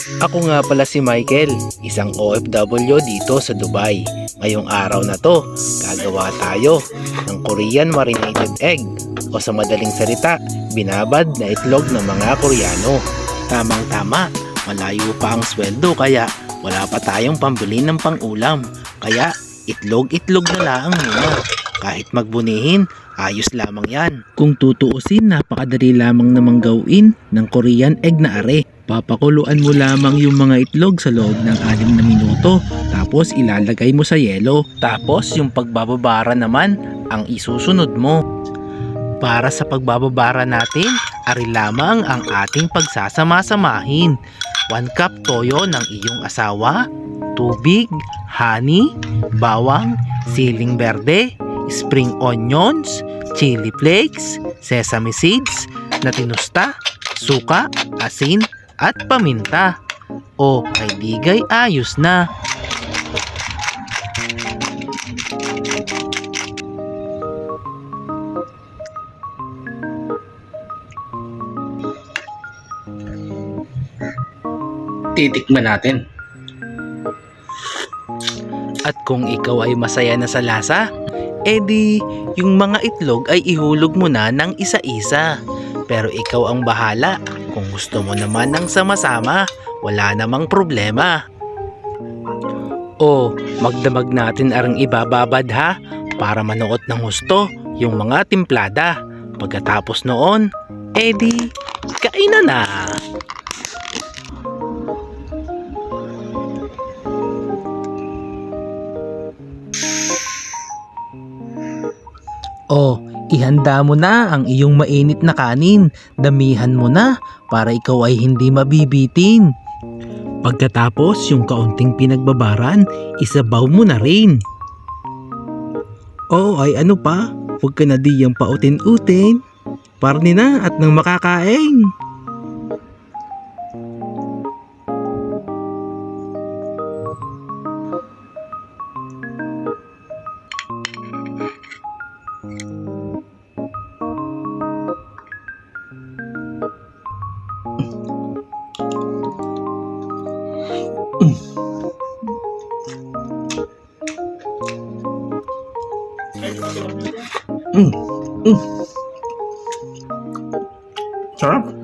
Ako nga pala si Michael, isang OFW dito sa Dubai. Ngayong araw na to, gagawa tayo ng Korean marinated egg o sa madaling salita, binabad na itlog ng mga Koreano. Tamang-tama, malayo pa ang sweldo kaya wala pa tayong pambili ng pang-ulam. Kaya itlog-itlog na lang muna. Kahit magbunihin, ayos lamang yan. Kung tutuusin, napakadali lamang namang gawin ng Korean egg na are. Papakuluan mo lamang yung mga itlog sa loob ng 6 na minuto. Tapos ilalagay mo sa yelo. Tapos yung pagbababara naman ang isusunod mo. Para sa pagbababara natin, ari lamang ang ating pagsasama-samahin. 1 cup toyo ng iyong asawa, tubig, honey, bawang, siling berde, spring onions, chili flakes, sesame seeds na tinusta, suka, asin, at paminta. O ay digay ayos na. Titikman natin. At kung ikaw ay masaya na sa lasa, edi yung mga itlog ay ihulog mo na ng isa-isa. Pero ikaw ang bahala. Kung gusto mo naman ng sama-sama, wala namang problema. O magdamag natin arang ibababad ha, para manuot ng husto yung mga timplada. Pagkatapos noon, edi kainan na. O, ihanda mo na ang iyong mainit na kanin. Damihan mo na para ikaw ay hindi mabibitin. Pagkatapos yung kaunting pinagbabaran, isabaw mo na rin. O ay ano pa, huwag ka na diyang pautin-utin. Parni na at nang makakain. Sarap.